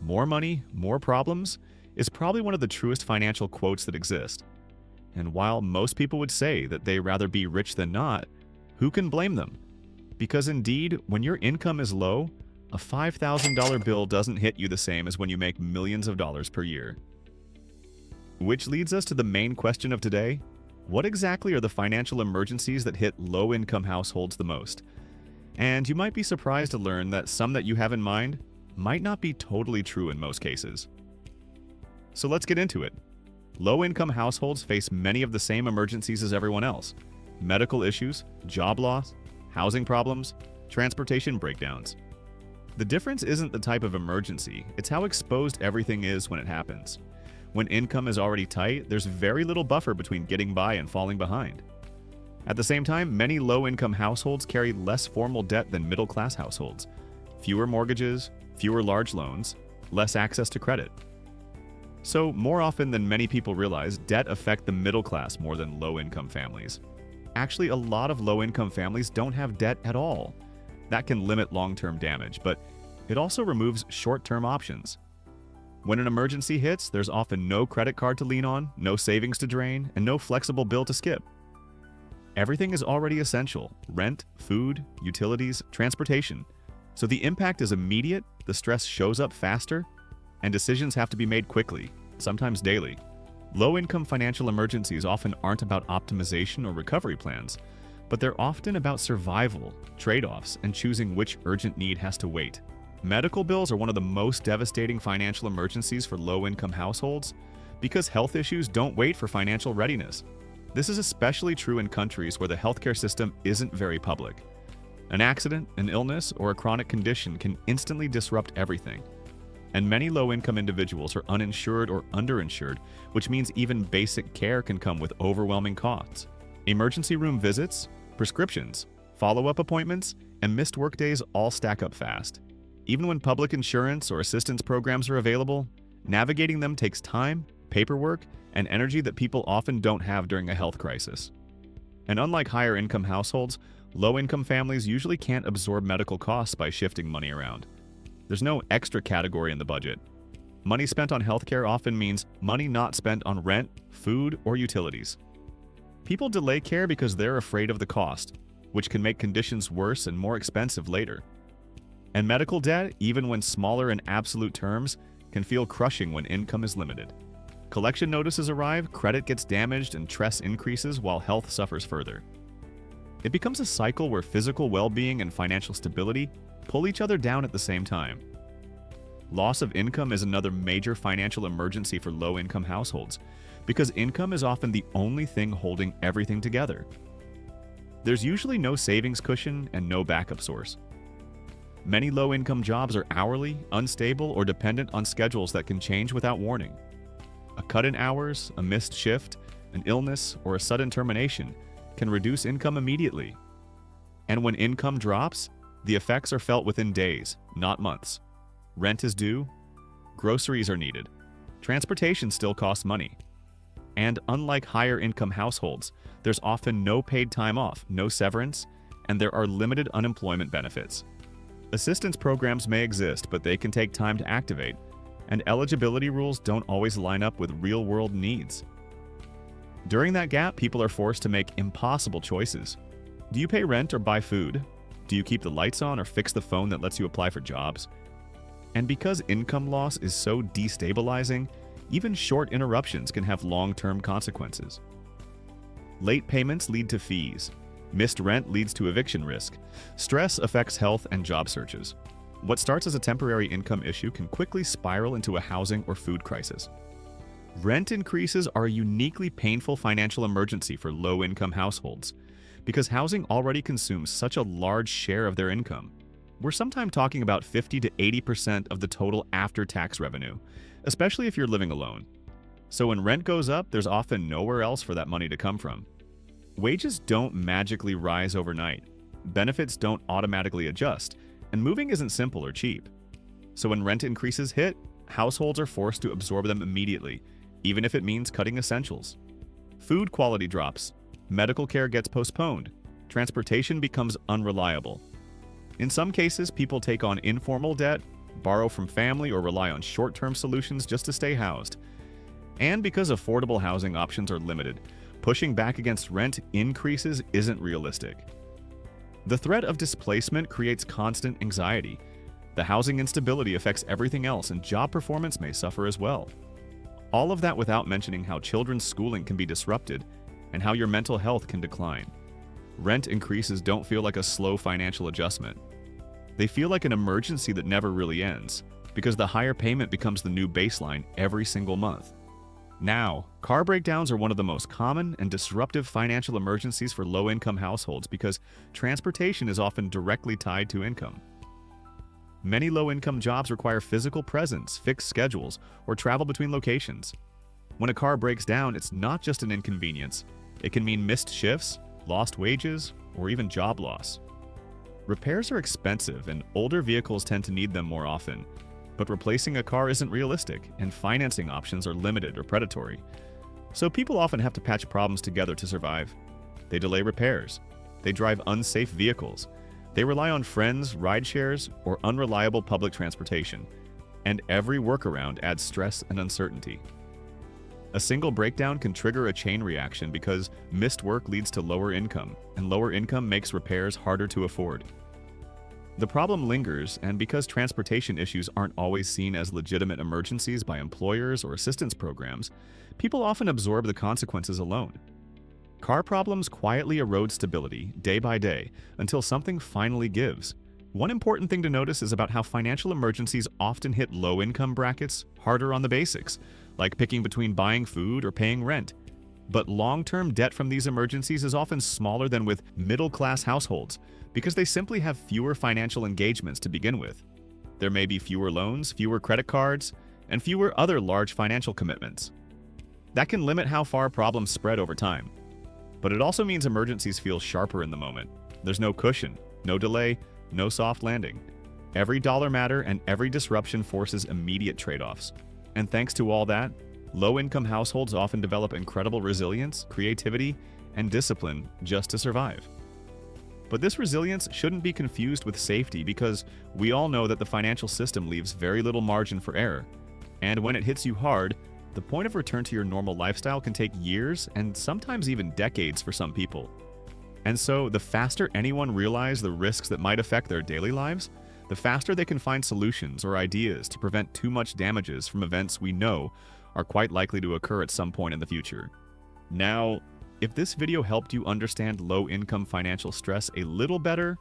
more money, more problems is probably one of the truest financial quotes that exist. And while most people would say that they rather be rich than not, who can blame them? Because indeed, when your income is low, a $5,000 bill doesn't hit you the same as when you make millions of dollars per year. Which leads us to the main question of today: what exactly are the financial emergencies that hit low-income households the most? And you might be surprised to learn that some that you have in mind might not be totally true in most cases. So let's get into it. Low-income households face many of the same emergencies as everyone else: medical issues, job loss, housing problems, transportation breakdowns. The difference isn't the type of emergency, it's how exposed everything is when it happens. When income is already tight, there's very little buffer between getting by and falling behind. At the same time, many low-income households carry less formal debt than middle-class households: fewer mortgages, fewer large loans, less access to credit. So, more often than many people realize, debt affects the middle class more than low-income families. Actually, a lot of low-income families don't have debt at all. That can limit long-term damage, but it also removes short-term options. When an emergency hits, there's often no credit card to lean on, no savings to drain, and no flexible bill to skip. Everything is already essential: rent, food, utilities, transportation. So the impact is immediate, the stress shows up faster, and decisions have to be made quickly, sometimes daily. Low-income financial emergencies often aren't about optimization or recovery plans, but they're often about survival, trade-offs, and choosing which urgent need has to wait. Medical bills are one of the most devastating financial emergencies for low-income households because health issues don't wait for financial readiness. This is especially true in countries where the healthcare system isn't very public. An accident, an illness, or a chronic condition can instantly disrupt everything. And many low-income individuals are uninsured or underinsured, which means even basic care can come with overwhelming costs. Emergency room visits, prescriptions, follow-up appointments, and missed workdays all stack up fast. Even when public insurance or assistance programs are available, navigating them takes time, paperwork, and energy that people often don't have during a health crisis. And unlike higher-income households, low-income families usually can't absorb medical costs by shifting money around. There's no extra category in the budget. Money spent on healthcare often means money not spent on rent, food, or utilities. People delay care because they're afraid of the cost, which can make conditions worse and more expensive later. And medical debt, even when smaller in absolute terms, can feel crushing when income is limited. Collection notices arrive, credit gets damaged, and stress increases while health suffers further. It becomes a cycle where physical well-being and financial stability pull each other down at the same time. Loss of income is another major financial emergency for low-income households, because income is often the only thing holding everything together. There's usually no savings cushion and no backup source. Many low-income jobs are hourly, unstable, or dependent on schedules that can change without warning. A cut in hours, a missed shift, an illness, or a sudden termination can reduce income immediately. And when income drops, the effects are felt within days, not months. Rent is due, groceries are needed, transportation still costs money. And unlike higher income households, there's often no paid time off, no severance, and there are limited unemployment benefits. Assistance programs may exist, but they can take time to activate, and eligibility rules don't always line up with real-world needs. During that gap, people are forced to make impossible choices. Do you pay rent or buy food? Do you keep the lights on or fix the phone that lets you apply for jobs? And because income loss is so destabilizing, even short interruptions can have long-term consequences. Late payments lead to fees. Missed rent leads to eviction risk. Stress affects health and job searches. What starts as a temporary income issue can quickly spiral into a housing or food crisis. Rent increases are a uniquely painful financial emergency for low-income households, because housing already consumes such a large share of their income. We're sometimes talking about 50 to 80% of the total after-tax revenue, especially if you're living alone. So when rent goes up, there's often nowhere else for that money to come from. Wages don't magically rise overnight. Benefits don't automatically adjust, and moving isn't simple or cheap. So when rent increases hit, households are forced to absorb them immediately, even if it means cutting essentials. Food quality drops, medical care gets postponed, transportation becomes unreliable. In some cases, people take on informal debt borrow from family, or rely on short-term solutions just to stay housed. And because affordable housing options are limited, pushing back against rent increases isn't realistic. The threat of displacement creates constant anxiety. The housing instability affects everything else, and job performance may suffer as well. All of that without mentioning how children's schooling can be disrupted and how your mental health can decline. Rent increases don't feel like a slow financial adjustment. They feel like an emergency that never really ends, because the higher payment becomes the new baseline every single month. Now, car breakdowns are one of the most common and disruptive financial emergencies for low-income households because transportation is often directly tied to income. Many low-income jobs require physical presence, fixed schedules, or travel between locations. When a car breaks down, it's not just an inconvenience. It can mean missed shifts, lost wages, or even job loss. Repairs are expensive, and older vehicles tend to need them more often. But replacing a car isn't realistic, and financing options are limited or predatory. So people often have to patch problems together to survive. They delay repairs. They drive unsafe vehicles. They rely on friends, rideshares, or unreliable public transportation. And every workaround adds stress and uncertainty. A single breakdown can trigger a chain reaction because missed work leads to lower income, and lower income makes repairs harder to afford. The problem lingers, and because transportation issues aren't always seen as legitimate emergencies by employers or assistance programs, people often absorb the consequences alone. Car problems quietly erode stability day by day until something finally gives. One important thing to notice is about how financial emergencies often hit low-income brackets harder on the basics, like picking between buying food or paying rent. But long-term debt from these emergencies is often smaller than with middle-class households because they simply have fewer financial engagements to begin with. There may be fewer loans, fewer credit cards, and fewer other large financial commitments. That can limit how far problems spread over time. But it also means emergencies feel sharper in the moment. There's no cushion, no delay, no soft landing. Every dollar matter and every disruption forces immediate trade-offs. And thanks to all that, low-income households often develop incredible resilience, creativity, and discipline just to survive. But this resilience shouldn't be confused with safety because we all know that the financial system leaves very little margin for error. And when it hits you hard, the point of return to your normal lifestyle can take years and sometimes even decades for some people. And so, the faster anyone realizes the risks that might affect their daily lives, the faster they can find solutions or ideas to prevent too much damages from events we know are quite likely to occur at some point in the future. Now, if this video helped you understand low-income financial stress a little better,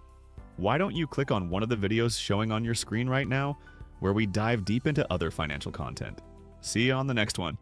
why don't you click on one of the videos showing on your screen right now, where we dive deep into other financial content. See you on the next one.